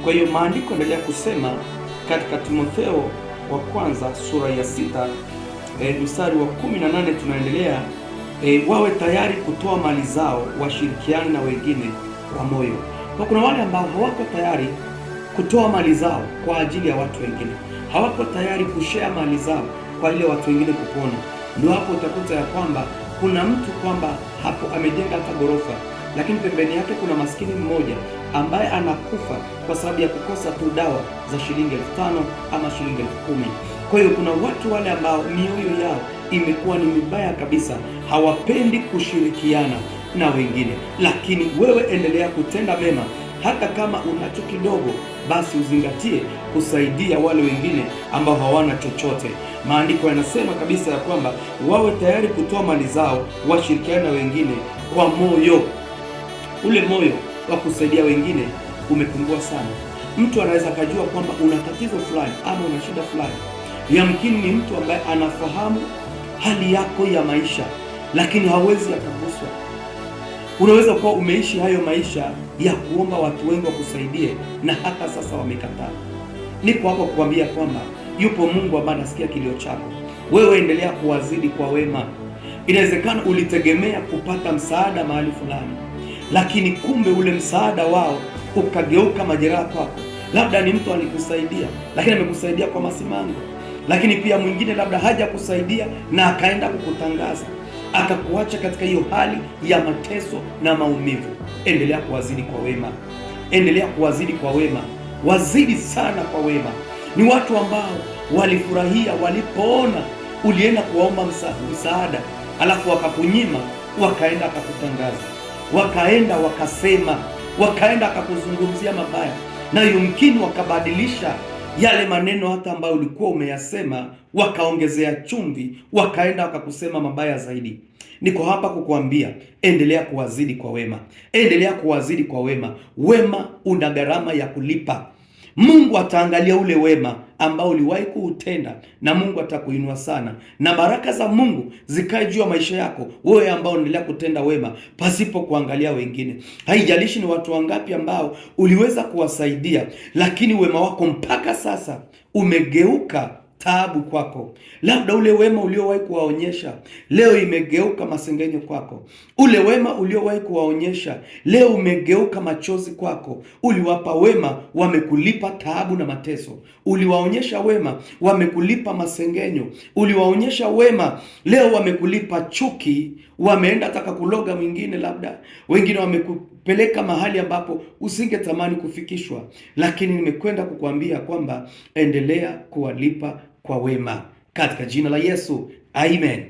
Kwa hiyo maandiko yanaendelea kusema katika Timotheo wa kwanza sura ya 6 mstari wa 18, tunaendelea wawe tayari kutoa mali zao, washirikiane na wengine kwa moyo. Kwa kuna wale ambao hawako tayari kutoa mali zao kwa ajili ya watu wengine, hawako tayari kushare mali zao kwa ile watu wengine kupona. Ndio hapo utakuta ya kwamba kuna mtu kwamba hapo amejenga hata ghorofa, lakini pembeni yake kuna maskini mmoja ambaye anakufa kwa sababu ya kukosa tu dawa za shilingi 5,000 ama shilingi 10,000. Kwa hiyo kuna watu wale ambao mioyo yao imekuwa ni mibaya kabisa, hawapendi kushirikiana na wengine. Lakini wewe endelea kutenda mema, hata kama unacho kidogo, basi uzingatie kusaidia wale wengine ambao hawana chochote. Maandiko yanasema kabisa ya kwamba wawe tayari kutoa mali zao, washirikiane na wengine kwa moyo. Ule moyo wa kusaidia wengine umepungua sana. Mtu anaweza kujua kwamba una tatizo fulani ama una shida fulani, yamkini ni mtu ambaye anafahamu hali yako ya maisha, lakini hawezi akaguswa. Unaweza kuwa umeishi hayo maisha ya kuomba watu wengi wakusaidie, na hata sasa wamekataa. Niko hapo kukwambia kwamba yupo Mungu ambaye anasikia kilio chako. Wewe endelea kuwazidi kwa wema. Inawezekana ulitegemea kupata msaada mahali fulani, lakini kumbe ule msaada wao ukageuka majeraha kwako. Labda ni mtu alikusaidia, lakini amekusaidia kwa masimango. Lakini pia mwingine labda hajakusaidia na akaenda kukutangaza, akakuacha katika hiyo hali ya mateso na maumivu. Endelea kuwazidi kwa wema, endelea kuwazidi kwa wema, wazidi sana kwa wema. Ni watu ambao walifurahia walipoona ulienda kuwaomba msaada, alafu wakakunyima, wakaenda wakakutangaza, wakaenda wakasema, wakaenda wakakuzungumzia mabaya, na yumkini wakabadilisha yale maneno hata ambayo ulikuwa umeyasema, wakaongezea chumvi, wakaenda wakakusema mabaya zaidi. Niko hapa kukuambia, endelea kuwazidi kwa wema, endelea kuwazidi kwa wema. Wema una gharama ya kulipa. Mungu ataangalia ule wema ambao uliwahi kuutenda, na Mungu atakuinua sana, na baraka za Mungu zikae juu ya maisha yako wewe ambao unaendelea kutenda wema pasipo kuangalia wengine. Haijalishi ni watu wangapi ambao uliweza kuwasaidia, lakini wema wako mpaka sasa umegeuka taabu kwako. Labda ule wema uliowahi kuwaonyesha leo imegeuka masengenyo kwako. Ule wema uliowahi kuwaonyesha leo umegeuka machozi kwako. Uliwapa wema, wamekulipa taabu na mateso. Uliwaonyesha wema, wamekulipa masengenyo. Uliwaonyesha wema, leo wamekulipa chuki, wameenda taka kuloga mwingine, labda wengine wamekupeleka mahali ambapo usingetamani kufikishwa. Lakini nimekwenda kukuambia kwamba endelea kuwalipa kwa wema katika jina la Yesu. Amen.